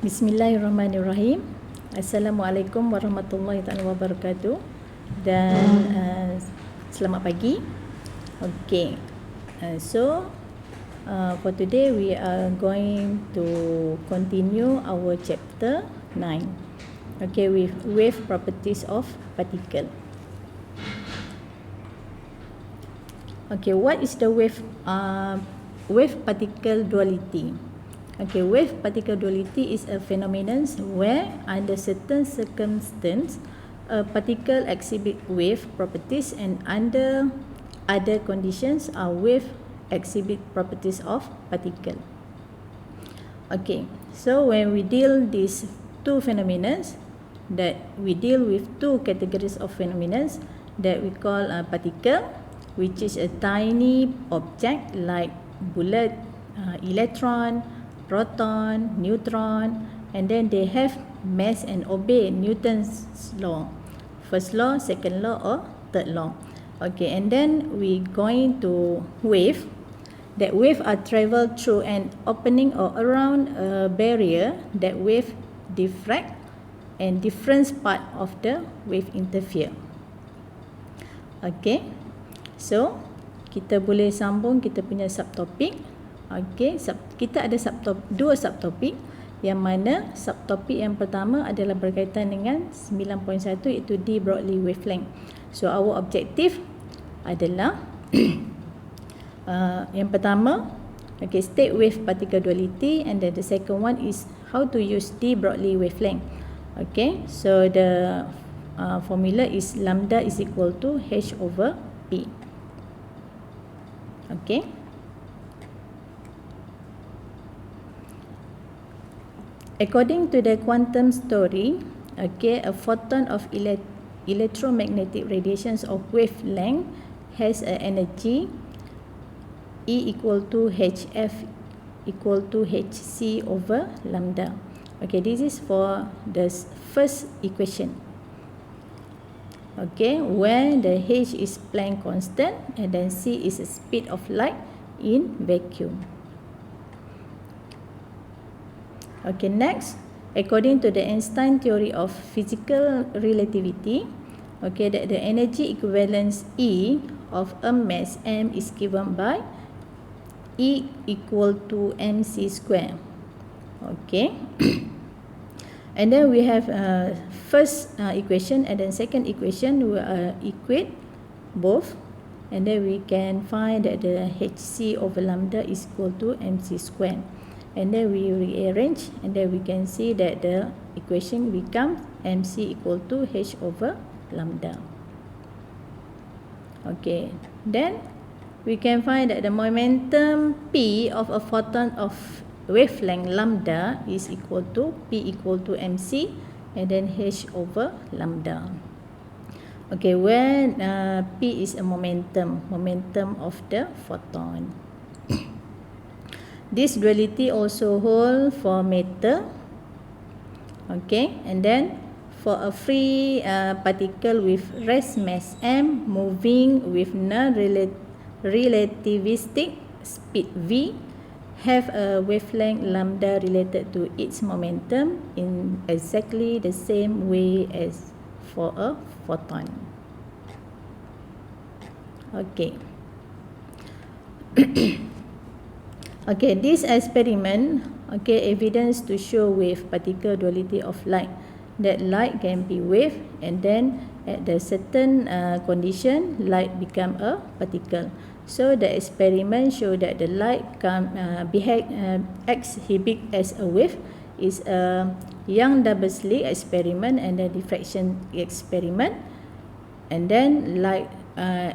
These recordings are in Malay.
Bismillahirrahmanirrahim. Assalamualaikum warahmatullahi wabarakatuh. Dan selamat pagi. Okay. For today we are going to continue our chapter 9. Okay, with wave properties of particle. Okay, what is the wave particle duality? Okay, wave particle duality is a phenomenon where under certain circumstances a particle exhibit wave properties and under other conditions a wave exhibit properties of particle. Okay, so when we deal these two phenomena, that we deal with two categories of phenomena that we call a particle, which is a tiny object like bullet, electron, proton, neutron, and then they have mass and obey Newton's law, first law, second law, or third law. Okay, and then we going to wave. That wave are travel through an opening or around a barrier. That wave diffract and different part of the wave interfere. Okay, so kita boleh sambung kita punya subtopik. Okay, kita ada dua subtopik, yang mana subtopik yang pertama adalah berkaitan dengan 9.1 iaitu de Broglie wavelength. So our objective adalah yang pertama, okay, state wave particle duality, and then the second one is how to use de Broglie wavelength. Okay, so the formula is lambda is equal to h over p. Okay. According to the quantum story, okay, a photon of electromagnetic radiations of wavelength has an energy E equal to hf equal to hc over lambda. Okay, this is for the first equation. Okay, where the h is Planck constant and then c is the speed of light in vacuum. Okay, next, according to the Einstein theory of physical relativity, okay, that the energy equivalence E of a mass m is given by E equal to mc square. Okay. And then we have first equation and then second equation, we equate both, and then we can find that the hc over lambda is equal to mc square. And then we rearrange, and then we can see that the equation becomes mc equal to h over lambda. Okay, then we can find that the momentum p of a photon of wavelength lambda is equal to p equal to mc and then h over lambda. Okay, when p is a momentum of the photon. This duality also hold for matter. Okay, and then for a free particle with rest mass m moving with non-relativistic speed v, have a wavelength lambda related to its momentum in exactly the same way as for a photon. Okay. Okay, this experiment, okay, evidence to show wave particle duality of light, that light can be wave and then at the certain condition light become a particle. So the experiment show that the light can exhibit as a wave is a Young double slit experiment and the diffraction experiment, and then light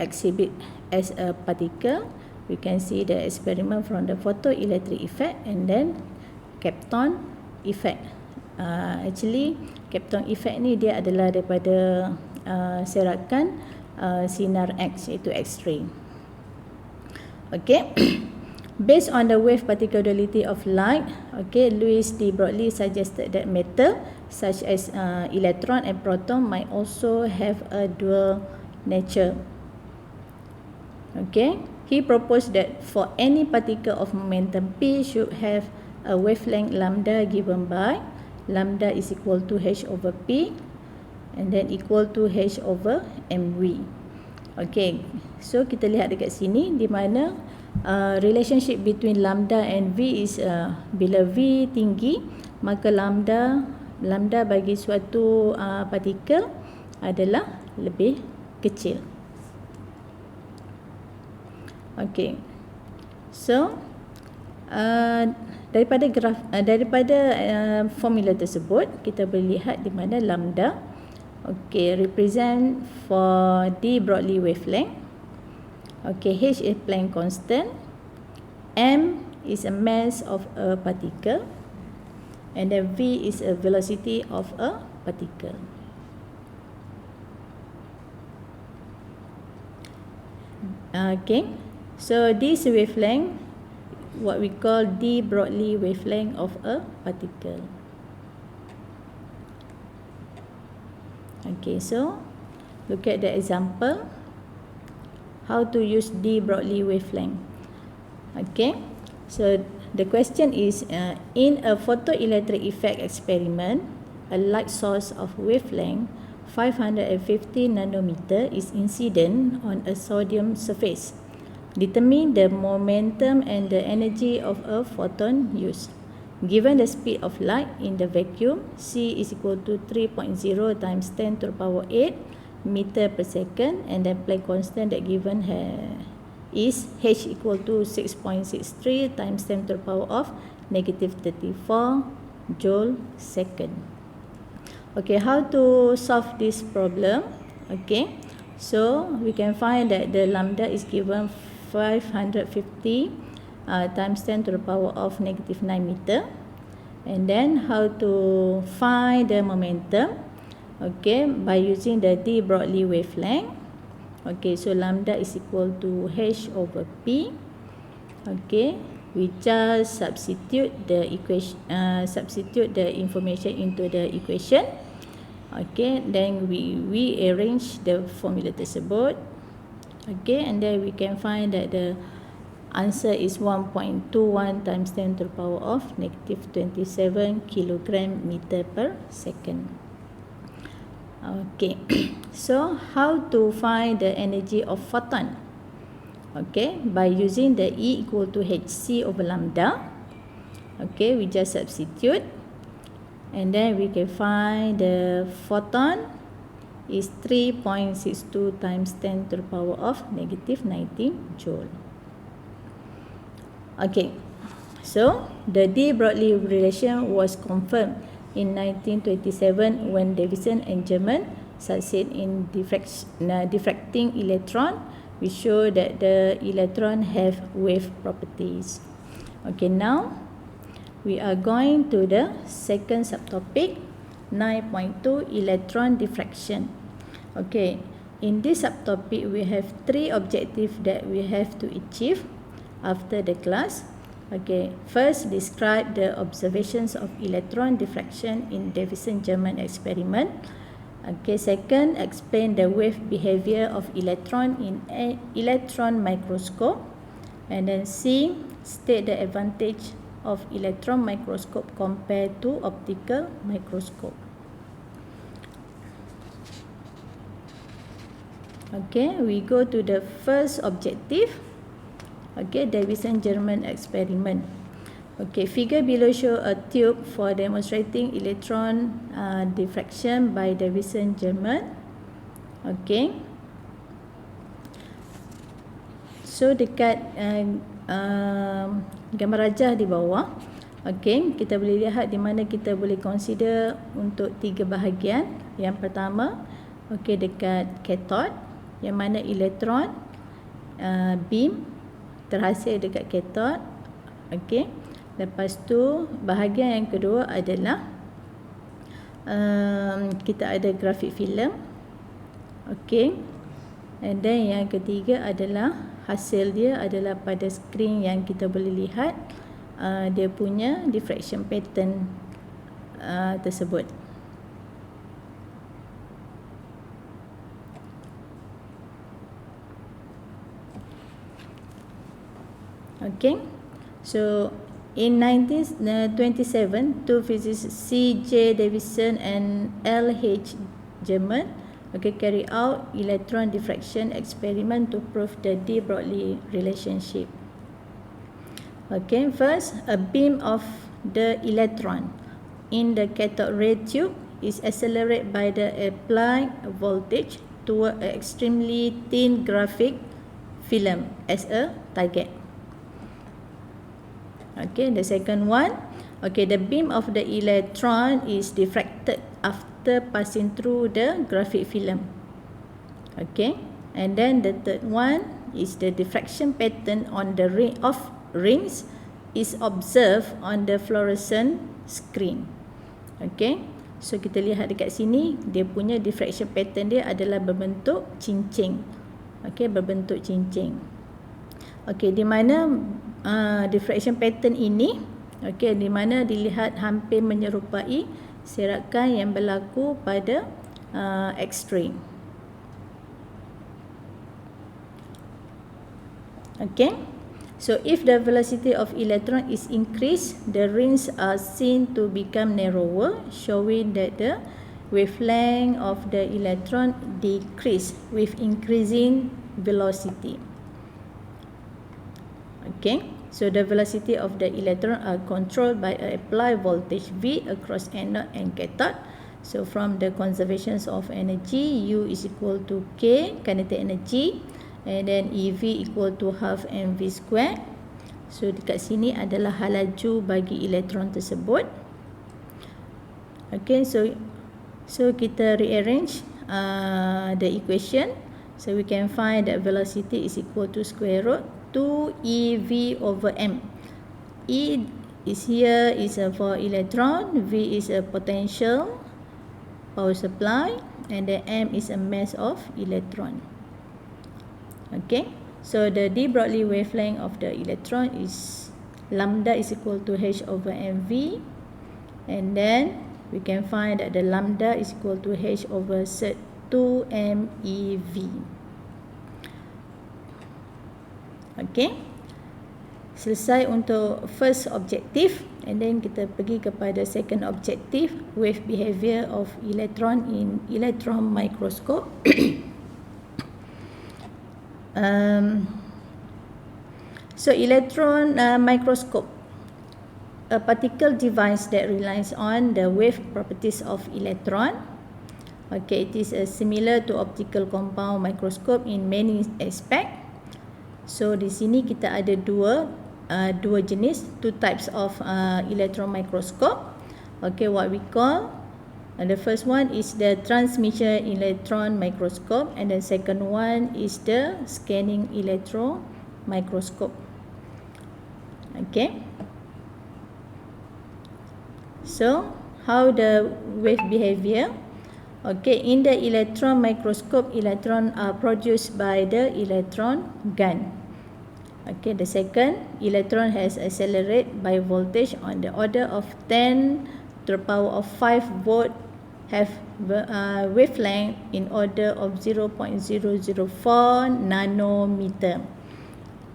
exhibit as a particle. We can see the experiment from the photoelectric effect and then Kapton effect. Actually Kapton effect ni dia adalah daripada serakan sinar X, iaitu X-ray. Okay. Based on the wave particle duality of light, okay, Louis de Broglie suggested that matter such as electron and proton might also have a dual nature. Okay. He proposed that for any particle of momentum p should have a wavelength lambda given by lambda is equal to h over p, and then equal to h over mv. Okay, so kita lihat dekat sini di mana relationship between lambda and v is bila v tinggi, maka lambda bagi suatu partikel adalah lebih kecil. Okay, so daripada formula tersebut kita boleh lihat di mana lambda represent for d Broglie wavelength. Okay, h is Planck constant, m is a mass of a particle, and then v is a velocity of a particle. Okay, so this wavelength what we call d Broglie wavelength of a particle. Okay, so look at the example how to use d Broglie wavelength. Okay, so the question is in a photoelectric effect experiment, a light source of wavelength 550 nanometer is incident on a sodium surface. Determine the momentum and the energy of a photon used. Given the speed of light in the vacuum, c is equal to 3.0 times 10 to the power 8 meter per second, and then Planck constant that given is h equal to 6.63 times 10 to the power of negative 34 joule second. Okay, how to solve this problem? Okay, so we can find that the lambda is given 550 times 10 to the power of negative 9 meter, and then how to find the momentum? Okay, by using the d Broglie wavelength. Okay, so lambda is equal to h over p. Okay, we just substitute the equation, substitute the information into the equation. Okay, then we arrange the formula tersebut. Okay, and then we can find that the answer is 1.21 times 10 to the power of negative 27 kilogram meter per second. Okay, so how to find the energy of photon? Okay, by using the E equal to hc over lambda. Okay, we just substitute, and then we can find the photon is 3.62 times 10 to the power of negative 19 joule. Okay, so the d Broglie relation was confirmed in 1927 when Davisson-Germer succeed in diffracting electron. We show that the electron have wave properties. Okay, now we are going to the second subtopic, 9.2 electron diffraction. Okay, in this subtopic we have three objectives that we have to achieve after the class. Okay, first describe the observations of electron diffraction in Davisson-Germer experiment. Okay, second, explain the wave behavior of electron in an electron microscope. And then C, state the advantage of electron microscope compared to optical microscope. Okay, we go to the first objective. Okay, Davisson-Germer experiment. Okay, figure below show a tube for demonstrating electron diffraction by Davisson-Germer. Okay, so dekat gambar rajah di bawah, okay, kita boleh lihat di mana kita boleh consider untuk tiga bahagian. Yang pertama, okay, dekat cathode, yang mana elektron beam terhasil dekat cathode. Okay, lepas tu bahagian yang kedua adalah kita ada grafik filem. Okay, and then yang ketiga adalah hasil dia adalah pada skrin yang kita boleh lihat dia punya diffraction pattern tersebut. Okay, so In 1927, two physicists C.J. Davisson and L.H. Germer carry out electron diffraction experiment to prove the de Broglie relationship. First, a beam of the electron in the cathode ray tube is accelerated by the applied voltage toward an extremely thin graphite film as a target. The second one, the beam of the electron is diffracted after passing through the graphite film. And then the third one is the diffraction pattern on the ring of rings is observed on the fluorescent screen. So kita lihat dekat sini, dia punya diffraction pattern dia adalah berbentuk cincin. Berbentuk cincin. Di mana diffraction pattern ini, di mana dilihat hampir menyerupai serakan yang berlaku pada X-ray. So if the velocity of electron is increased, the rings are seen to become narrower, showing that the wavelength of the electron decrease with increasing velocity. So the velocity of the electron are controlled by an applied voltage V across anode and cathode. So from the conservations of energy, U is equal to K, kinetic energy, and then EV equal to half mv square. So dekat sini adalah laju bagi elektron tersebut. So kita rearrange the equation. So we can find that velocity is equal to square root 2 EV over m. E is here is for electron, V is a potential power supply, and the m is a mass of electron. So the de Broglie wavelength of the electron is lambda is equal to h over mv, and then we can find that the lambda is equal to h over 2 mev. Selesai untuk first objective, and then kita pergi kepada second objective, wave behavior of electron in electron microscope. So electron microscope, a particle device that relies on the wave properties of electron. It is similar to optical compound microscope in many aspects. So di sini kita ada dua jenis, two types of electron microscope. What we call, the first one is the transmission electron microscope, and the second one is the scanning electron microscope. So how the wave behavior? In the electron microscope, electrons are produced by the electron gun. The second, electron has accelerated by voltage on the order of 10 to the power of 5 volt, have wavelength in order of 0.004 nanometer.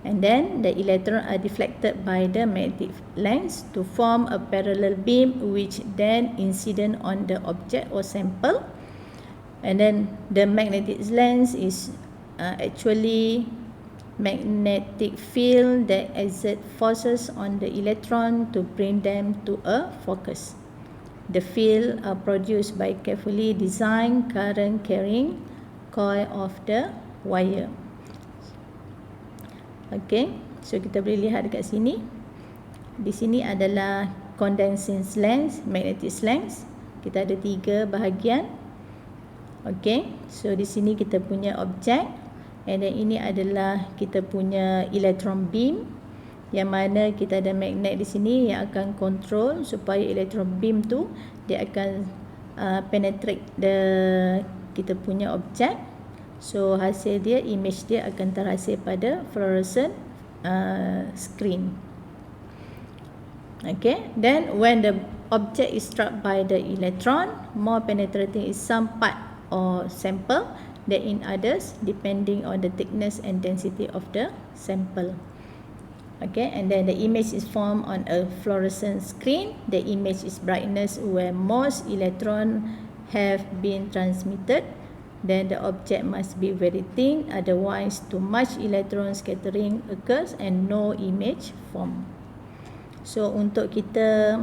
And then the electrons are deflected by the magnetic lens to form a parallel beam, which then incident on the object or sample. And then the magnetic lens is actually magnetic field that exert forces on the electron to bring them to a focus. The field are produced by carefully designed current carrying coil of the wire. So kita boleh lihat dekat sini. Di sini adalah condensing lens, magnetic lens. Kita ada 3 bahagian. So di sini kita punya objek, and then ini adalah kita punya electron beam, yang mana kita ada magnet di sini yang akan control supaya electron beam tu dia akan penetrate kita punya objek. So hasil dia, image dia akan terhasil pada fluorescent screen. Then when the object is struck by the electron, more penetrating is some part or sample than in others, depending on the thickness and density of the sample. Okay, and then the image is formed on a fluorescent screen. The image is brightness where most electrons have been transmitted. Then the object must be very thin, otherwise too much electron scattering occurs and no image form. So untuk kita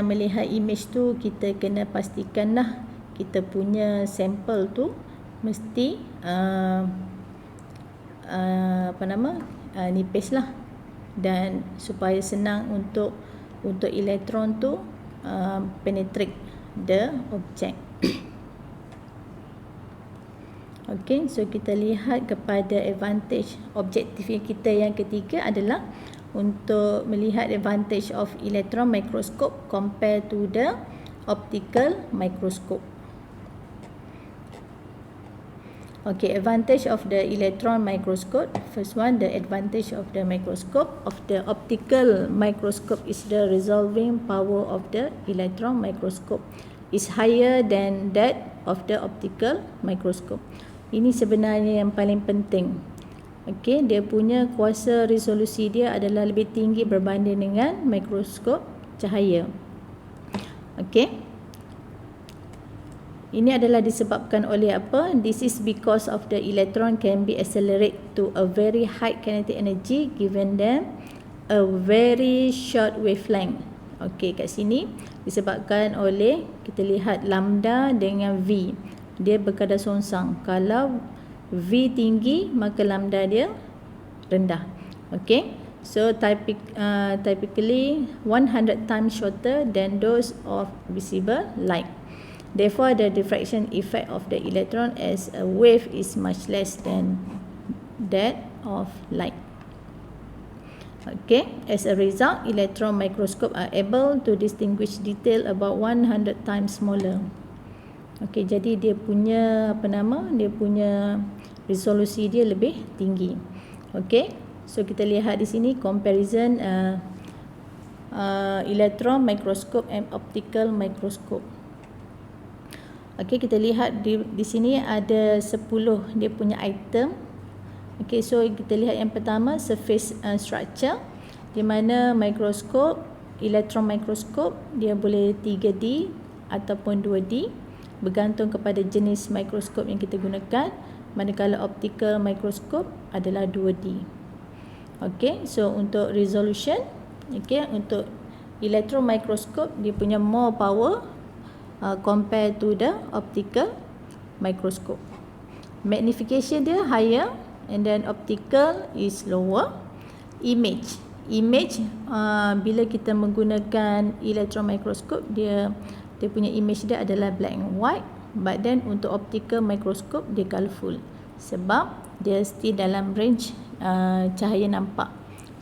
melihat image tu, kita kena pastikanlah kita punya sampel tu mesti nipis lah, dan supaya senang untuk elektron tu penetrate the object. Okay, so kita lihat kepada advantage objektif kita yang ketiga adalah untuk melihat advantage of electron microscope compared to the optical microscope. Okay, advantage of the electron microscope. First one, the advantage of the microscope of the optical microscope is the resolving power of the electron microscope is higher than that of the optical microscope. Ini sebenarnya yang paling penting. Okay, dia punya kuasa resolusi dia adalah lebih tinggi berbanding dengan mikroskop cahaya. Okay. Ini adalah disebabkan oleh apa? This is because of the electron can be accelerated to a very high kinetic energy given them a very short wavelength. Okey, kat sini disebabkan oleh, kita lihat lambda dengan V. Dia berkadar songsang. Kalau V tinggi, maka lambda dia rendah. Okey. So typically 100 times shorter than those of visible light. Therefore, the diffraction effect of the electron as a wave is much less than that of light. Okay, as a result, electron microscope are able to distinguish detail about 100 times smaller. Okay, jadi dia punya dia punya resolusi dia lebih tinggi. Okay, so kita lihat di sini comparison electron microscope and optical microscope. Okay, kita lihat di sini ada 10 dia punya item. Okay, so kita lihat yang pertama, surface structure, di mana mikroskop, electron microscope dia boleh 3D ataupun 2D bergantung kepada jenis mikroskop yang kita gunakan, manakala optical microscope adalah 2D. Okay, so untuk resolution, okay, untuk electron microscope dia punya more power compared to the optical microscope. Magnification dia higher, and then optical is lower. Image bila kita menggunakan electron microscope, dia punya image dia adalah black and white, but then untuk optical microscope dia colourful sebab dia still dalam range cahaya nampak.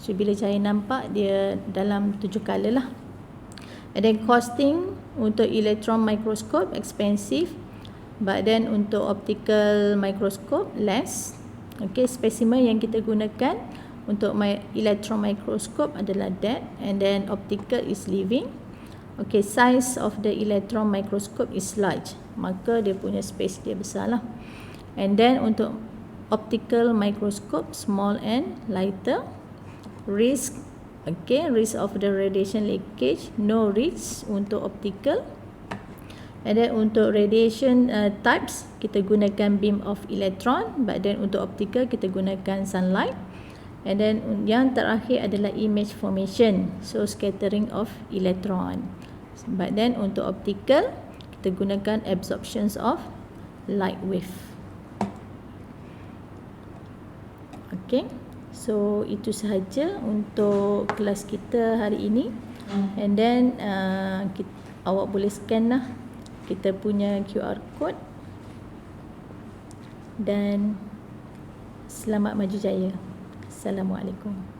So bila cahaya nampak, dia dalam 7 color lah. And then costing untuk electron microscope expensive, but then untuk optical microscope less. Okay, specimen yang kita gunakan untuk electron microscope adalah that, and then optical is living. Okay, size of the electron microscope is large, maka dia punya space dia besar lah. And then untuk optical microscope small and lighter. Risk, okay, risk of the radiation leakage, no risk untuk optical. And then untuk radiation types, kita gunakan beam of electron, but then untuk optical kita gunakan sunlight. And then yang terakhir adalah image formation, so scattering of electron. But then untuk optical kita gunakan absorptions of light wave. Okay, so itu sahaja untuk kelas kita hari ini. And then awak boleh scan lah kita punya QR code. Dan selamat maju jaya. Assalamualaikum.